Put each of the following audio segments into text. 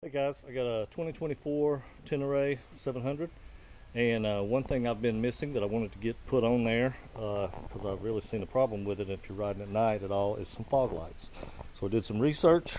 Hey guys, I got a 2024 Tenere 700, and one thing I've been missing that I wanted to get put on there, because I've really seen a problem with it if you're riding at night at all, is some fog lights. So I did some research.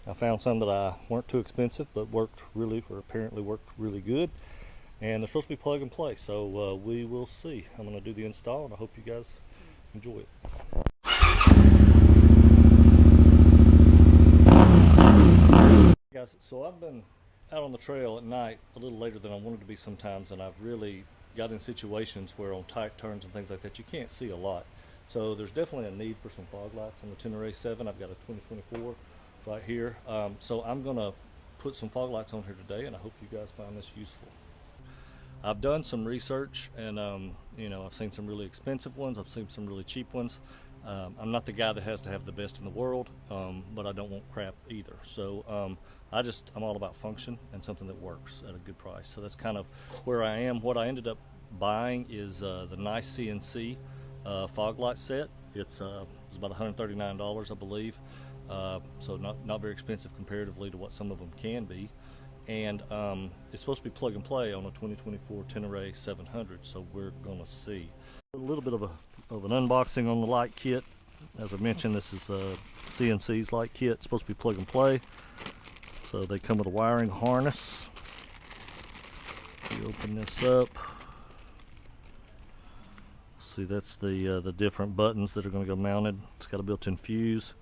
I found some that weren't too expensive but apparently worked really good, and they're supposed to be plug and play, so we will see. I'm going to do the install and I hope you guys enjoy it. Guys, so I've been out on the trail at night a little later than I wanted to be sometimes, and I've really got in situations where on tight turns and things like that you can't see a lot. So there's definitely a need for some fog lights on the Tenere 7. I've got a 2024 right here. So I'm going to put some fog lights on here today, and I hope you guys find this useful. I've done some research, and I've seen some really expensive ones. I've seen some really cheap ones. I'm not the guy that has to have the best in the world, but I don't want crap either. So I'm all about function and something that works at a good price. So that's kind of where I am. What I ended up buying is the NiceCNC Foglight set. It's about $139, I believe. So not very expensive comparatively to what some of them can be. And it's supposed to be plug and play on a 2024 Tenere 700, so we're going to see. A little bit of an unboxing on the light kit. As I mentioned, this is CNC's light kit. It's supposed to be plug and play, so they come with a wiring harness. You open this up. See, that's the different buttons that are going to go mounted. It's got a built-in fuse,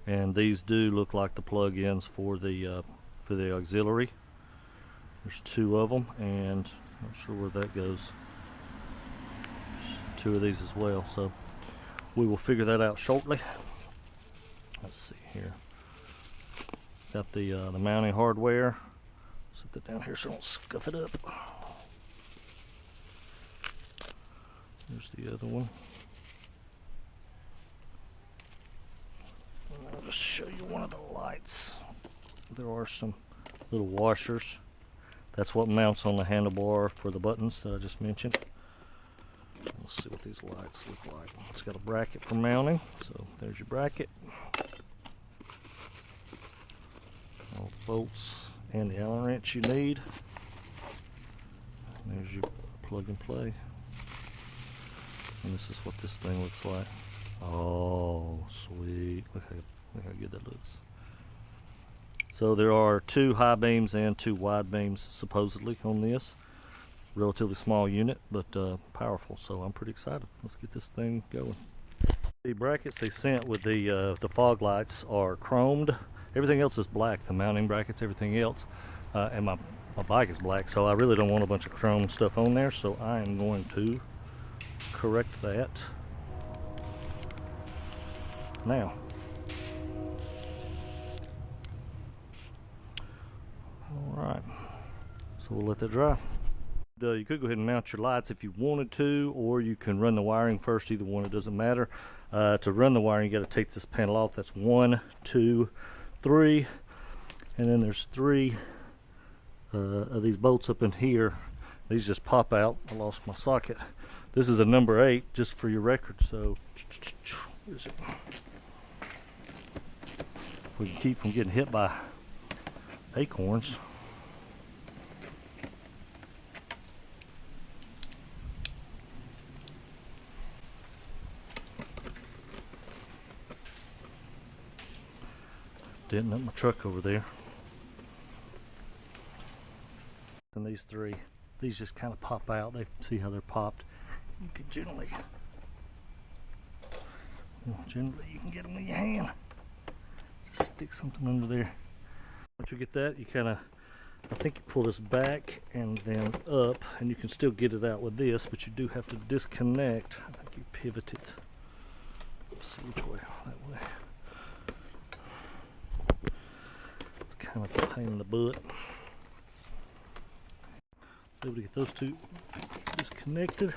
and these do look like the plug-ins for the auxiliary. There's two of them, and I'm not sure where that goes. There's two of these as well, so we will figure that out shortly. Let's see here. Got the mounting hardware. Set that down here so I don't scuff it up. There's the other one. And I'll just show you one of the lights. There are some little washers. That's what mounts on the handlebar for the buttons that I just mentioned. Let's see what these lights look like. It's got a bracket for mounting, so there's your bracket. All the bolts and the Allen wrench you need. There's your plug and play. And this is what this thing looks like. Oh, sweet. Look how good that looks. So there are two high beams and two wide beams supposedly on this. Relatively small unit, but powerful, so I'm pretty excited. Let's get this thing going. The brackets they sent with the fog lights are chromed. Everything else is black, the mounting brackets, everything else. And my bike is black, so I really don't want a bunch of chrome stuff on there, so I am going to correct that now. Alright, so we'll let that dry. You could go ahead and mount your lights if you wanted to, or you can run the wiring first. Either one, it doesn't matter. To run the wiring, you got to take this panel off. That's 1, 2, 3, and then there's 3 of these bolts up in here. These just pop out. I lost my socket. This is a number 8, just for your record. So where is it? We can keep from getting hit by acorns. Denting up my truck over there. And these 3, these just kind of pop out. They see how they're popped. You can generally you can get them in your hand. Just stick something under there. Once you get that, you kind of, I think you pull this back and then up, and you can still get it out with this, but you do have to disconnect. I think you pivot it. Let's see which way. That way. It's kind of a pain in the butt. So able to get those two disconnected.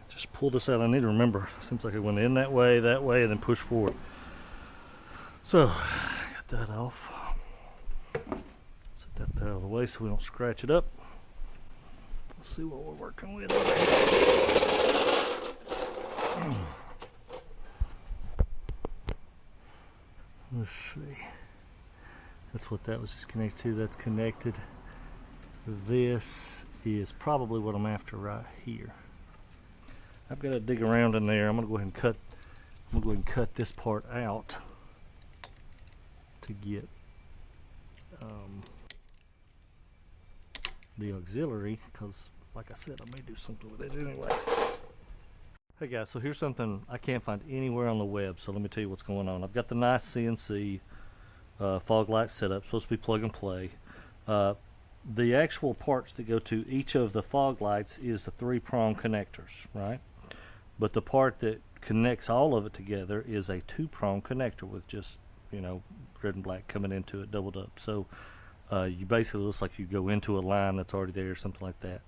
Just pull this out. I need to remember. It seems like it went in that way, and then push forward. So, got that off. Set that out of the way so we don't scratch it up. Let's see what we're working with. Let's see. That's what that was just connected to. That's connected. This is probably what I'm after right here. I've got to dig around in there. I'm gonna go ahead and cut this part out to get the auxiliary, because like I said, I may do something with it anyway. Hey guys, so here's something I can't find anywhere on the web, so let me tell you what's going on. I've got the NiceCNC Foglight setup, supposed to be plug and play. The actual parts that go to each of the fog lights is the 3-prong connectors, right? But the part that connects all of it together is a 2-prong connector with just, you know, red and black coming into it, doubled up. So you basically, looks like you go into a line that's already there or something like that.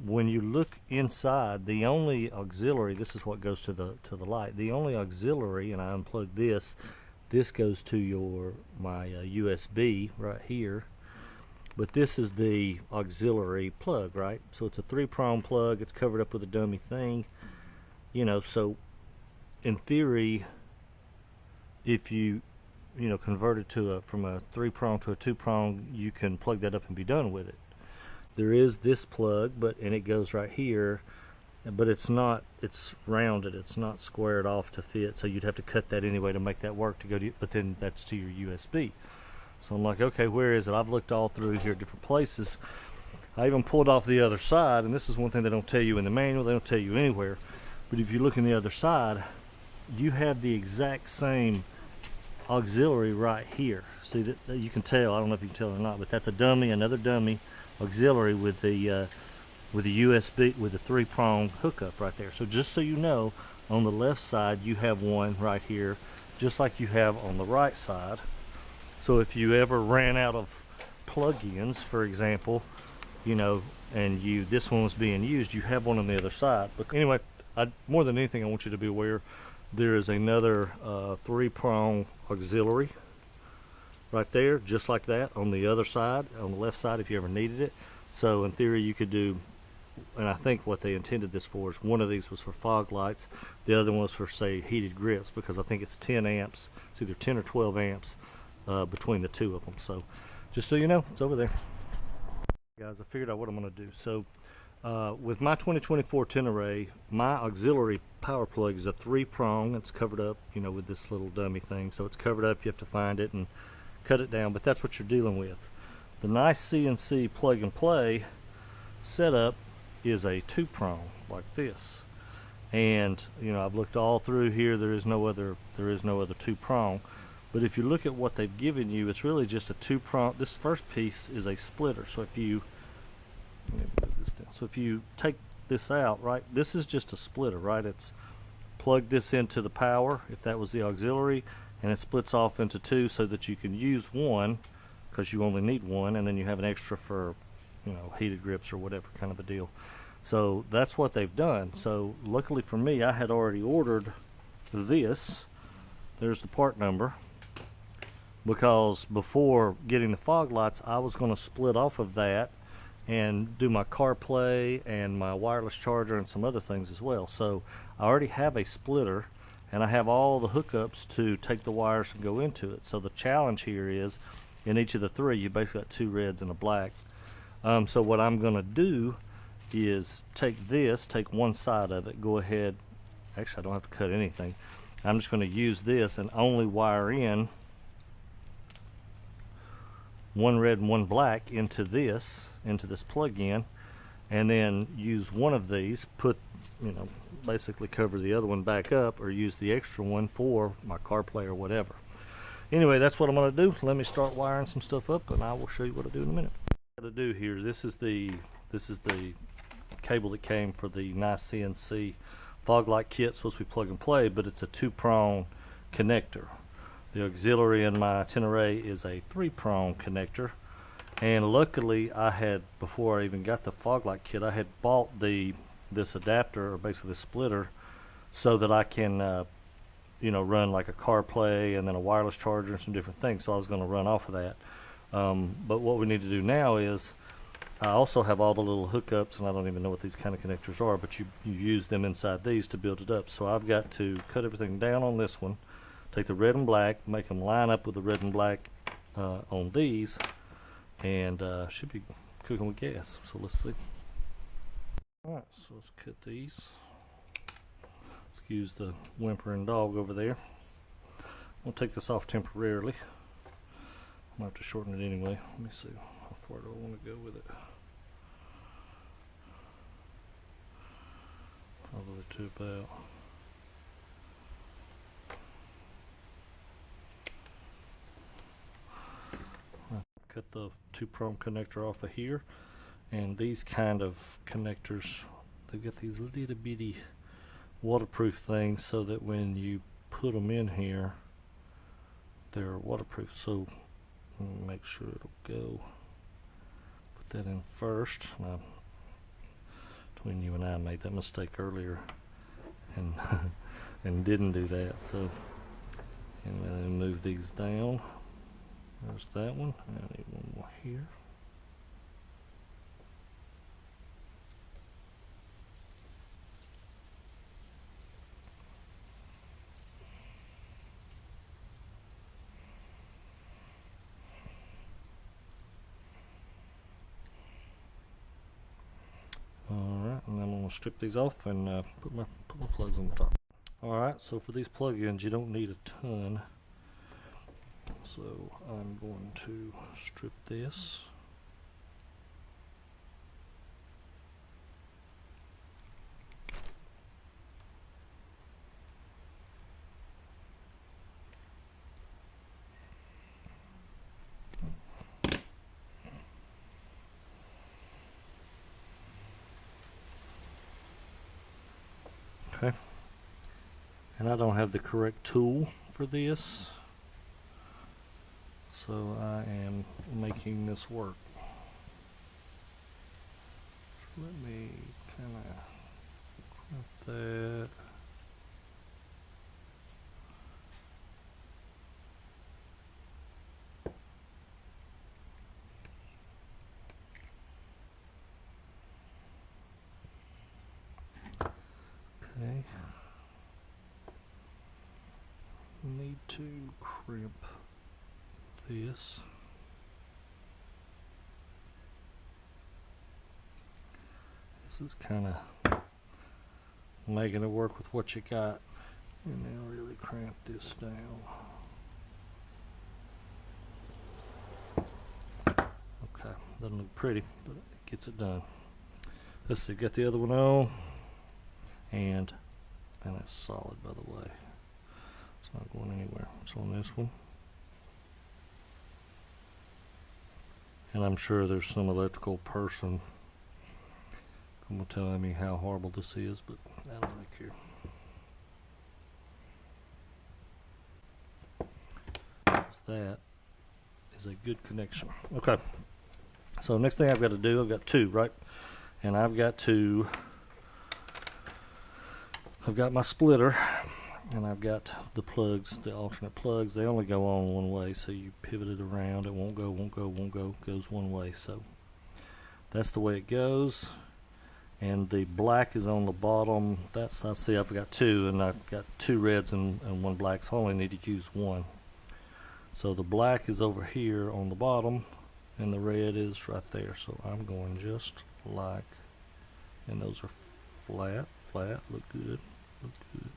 When you look inside, the only auxiliary, this is what goes to the light. The only auxiliary, and I unplug this goes to my USB right here. But this is the auxiliary plug, right? So it's a 3-prong plug. It's covered up with a dummy thing, you know. So in theory, if you convert it from a 3-prong to a 2-prong, you can plug that up and be done with it. There is this plug, and it goes right here, but it's rounded. It's not squared off to fit, so you'd have to cut that anyway to make that work to go to, but then that's to your USB. So I'm like, okay, where is it? I've looked all through here, different places. I even pulled off the other side, and this is one thing they don't tell you in the manual, they don't tell you anywhere, but if you look in the other side, you have the exact same auxiliary right here. See that you can tell, I don't know if you can tell or not, but that's a dummy, another dummy auxiliary with the USB, with the 3-prong hookup right there. So just so you know, on the left side you have one right here, just like you have on the right side. So if you ever ran out of plug-ins, for example, you know, and this one was being used, you have one on the other side. But anyway, more than anything, I want you to be aware there is another 3-prong auxiliary right there, just like that, on the other side, on the left side, if you ever needed it. So in theory, you could do, and I think what they intended this for is one of these was for fog lights, the other one was for, say, heated grips, because I think it's 10 amps, it's either 10 or 12 amps between the two of them. So just so you know, it's over there. Guys, I figured out what I'm going to do. So with my 2024 Tenere, my auxiliary power plug is a 3-prong. It's covered up, you know, with this little dummy thing. So it's covered up, you have to find it and cut it down, but that's what you're dealing with. The NiceCNC plug and play setup is a 2-prong like this. And you know, I've looked all through here, there is no other 2-prong. But if you look at what they've given you, it's really just a 2-prong. This first piece is a splitter. So if you take this out, right, this is just a splitter, right? It's plug this into the power, if that was the auxiliary, and it splits off into 2 so that you can use one, because you only need one, and then you have an extra for, you know, heated grips or whatever kind of a deal. So that's what they've done. So luckily for me, I had already ordered this. There's the part number. Because before getting the fog lights, I was going to split off of that and do my CarPlay and my wireless charger and some other things as well. So I already have a splitter, and I have all the hookups to take the wires and go into it. So the challenge here is, in each of the 3, you basically got 2 reds and a black. So what I'm going to do is take one side of it, go ahead, actually I don't have to cut anything. I'm just going to use this and only wire in 1 red and 1 black into this plug-in, and then use one of these, basically cover the other one back up, or use the extra one for my CarPlay or whatever. Anyway, that's what I'm going to do. Let me start wiring some stuff up, and I will show you what I do in a minute. What I do here, this is the cable that came for the NiceCNC Foglight kit. Supposed to be plug and play, but it's a 2-prong connector. The auxiliary in my Tenere is a 3-prong connector, and luckily I had, before I even got the Foglight kit, I had bought this adapter, or basically the splitter, so that I can run like a CarPlay and then a wireless charger and some different things. So I was going to run off of that. But what we need to do now is, I also have all the little hookups, and I don't even know what these kind of connectors are, but you use them inside these to build it up. So I've got to cut everything down on this one, take the red and black, make them line up with the red and black on these, and should be cooking with gas. So let's see. Alright, so let's cut these. Excuse the whimpering dog over there. I'm going to take this off temporarily. I might have to shorten it anyway. Let me see how far do I want to go with it. Probably to about cut the 2-prong connector off of here, and these kind of connectors, they've got these little bitty waterproof things so that when you put them in here they're waterproof. So make sure it'll go. Put that in first. Now, between you and I made that mistake earlier and and didn't do that. So, and then move these down. There's that one. I need one more here. Alright, and I'm going to strip these off and put my plugs on the top. Alright, so for these plug-ins you don't need a ton. So I'm going to strip this. Okay, and I don't have the correct tool for this, so I am making this work. So let me kind of crimp that. Okay. Need to crimp this. This is kind of making it work with what you got, and then really cramp this down. Okay, doesn't look pretty, but it gets it done. Let's see, got the other one on, and it's solid, by the way. It's not going anywhere. It's on this one. And I'm sure there's some electrical person who will tell me how horrible this is, but I don't really care. That is a good connection. Okay. So next thing I've got to do, I've got two, right? And I've got my splitter, and I've got the plugs, the alternate plugs. They only go on one way, so you pivot it around. It won't go, it goes one way. So that's the way it goes. And the black is on the bottom. That's, I see I've got two, and I've got two reds and one black, so I only need to use one. So the black is over here on the bottom, and the red is right there. So I'm going just like, and those are flat, look good, look good.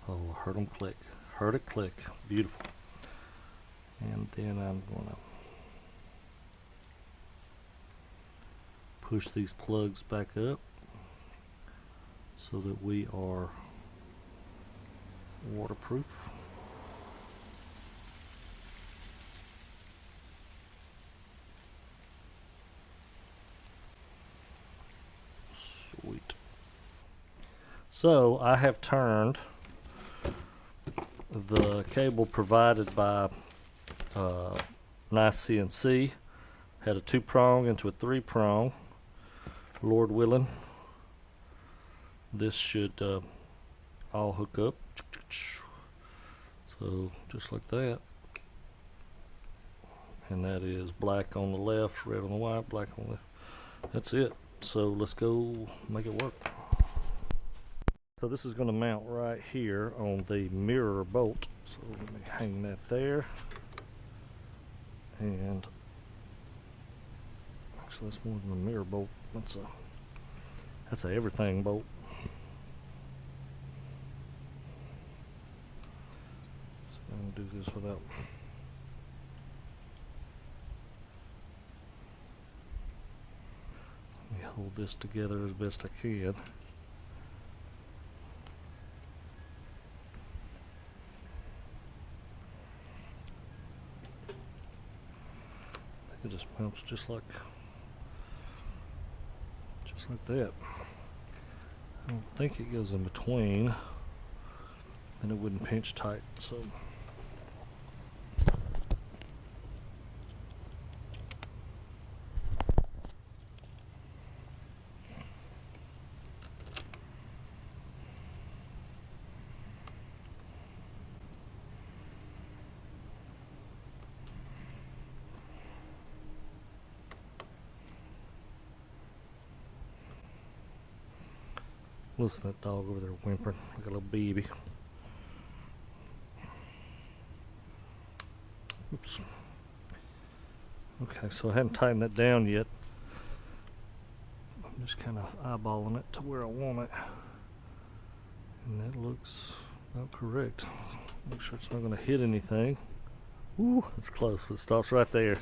Oh, heard them click. Heard it click. Beautiful. And then I'm going to push these plugs back up so that we are waterproof. Sweet. So I have turned the cable provided by NiceCNC, had a 2-prong into a 3-prong. Lord willing, this should all hook up. So just like that. And that is black on the left, red on the right, black on the left. That's it. So let's go make it work. So this is going to mount right here on the mirror bolt. So let me hang that there. And actually that's more than a mirror bolt. That's a everything bolt. So I'm going to do this without. Let me hold this together as best I can. It just mounts just like that. I don't think it goes in between, and it wouldn't pinch tight. So listen to that dog over there whimpering like a little baby. Oops. Okay, so I haven't tightened that down yet. I'm just kind of eyeballing it to where I want it. And that looks about correct. Make sure it's not going to hit anything. Ooh, it's close, but it stops right there.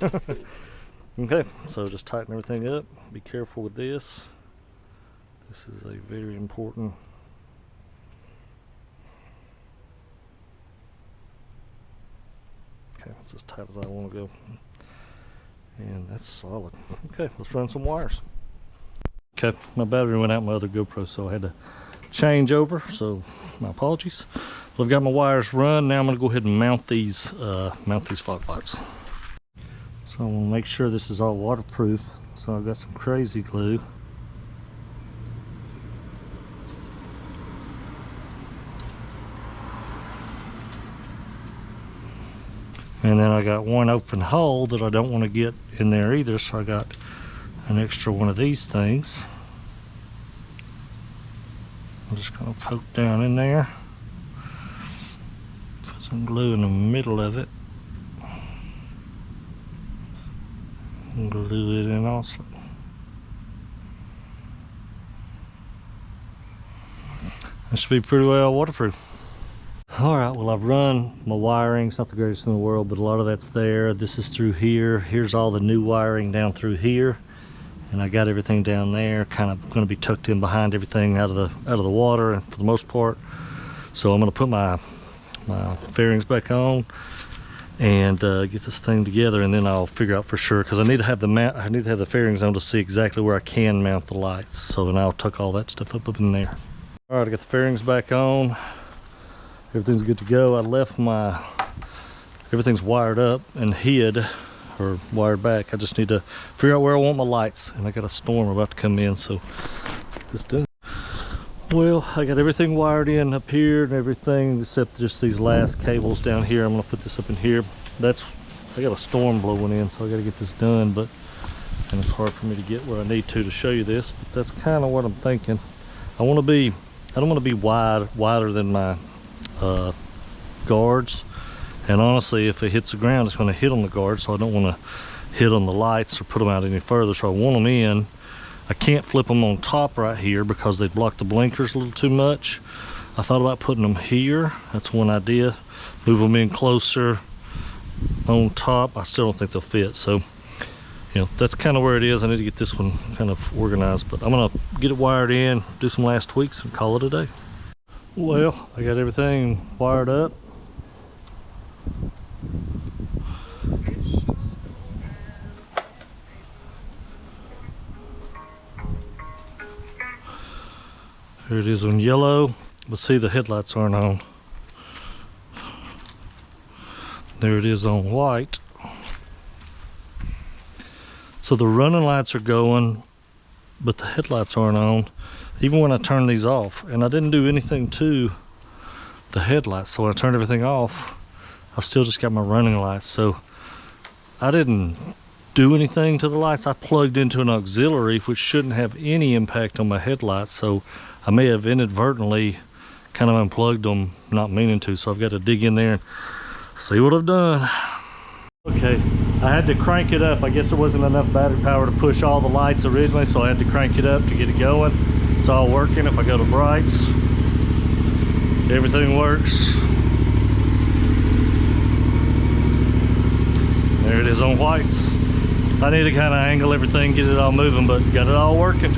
Okay, so just tighten everything up. Be careful with this. This is a very important. Okay, it's as tight as I want to go. And that's solid. Okay, let's run some wires. Okay, my battery went out in my other GoPro, so I had to change over, so my apologies. Well, I've got my wires run. Now I'm going to go ahead and mount these fog lights. So I want to make sure this is all waterproof. So I've got some crazy glue. And then I got one open hole that I don't want to get in there either, so I got an extra one of these things. I'm just going to poke down in there. Put some glue in the middle of it. And glue it in also. This should be pretty well waterproof. Alright, well, I've run my wiring. It's not the greatest in the world, but a lot of that's there. This is through here. Here's all the new wiring down through here. And I got everything down there, kind of going to be tucked in behind everything out of the water for the most part. So I'm going to put my fairings back on and get this thing together, and then I'll figure out for sure, because I need to have the fairings on to see exactly where I can mount the lights. So then I'll tuck all that stuff up in there. Alright, I got the fairings back on. Everything's good to go. I left everything's wired up and hid, or wired back. I just need to figure out where I want my lights, and I got a storm about to come in, so get this done. Well, I got everything wired in up here and everything except just these last cables down here. I'm gonna put this up in here. I got a storm blowing in, so I gotta get this done, and it's hard for me to get where I need to show you this, but that's kind of what I'm thinking. I don't want to be wider than my guards, and honestly, if it hits the ground, it's going to hit on the guards, so I don't want to hit on the lights or put them out any further. So I want them in. I can't flip them on top right here because they block the blinkers a little too much. I thought about putting them here. That's one idea. Move them in closer on top. I still don't think they'll fit, so that's kind of where it is. I need to get this one kind of organized, but I'm gonna get it wired in, do some last tweaks, and call it a day. Well, I got everything wired up. Here it is on yellow, but see, the headlights aren't on. There it is on white. So the running lights are going, but the headlights aren't on, even when I turn these off. And I didn't do anything to the headlights, so when I turned everything off, I still just got my running lights. So I didn't do anything to the lights. I plugged into an auxiliary, which shouldn't have any impact on my headlights, so I may have inadvertently kind of unplugged them, not meaning to, so I've got to dig in there and see what I've done. Okay, I had to crank it up. I guess there wasn't enough battery power to push all the lights originally, so I had to crank it up to get it going. It's all working. If I go to brights, everything works. There it is on whites. I need to kind of angle everything, get it all moving, but got it all working.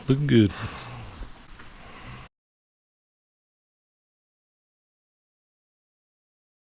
Looking good.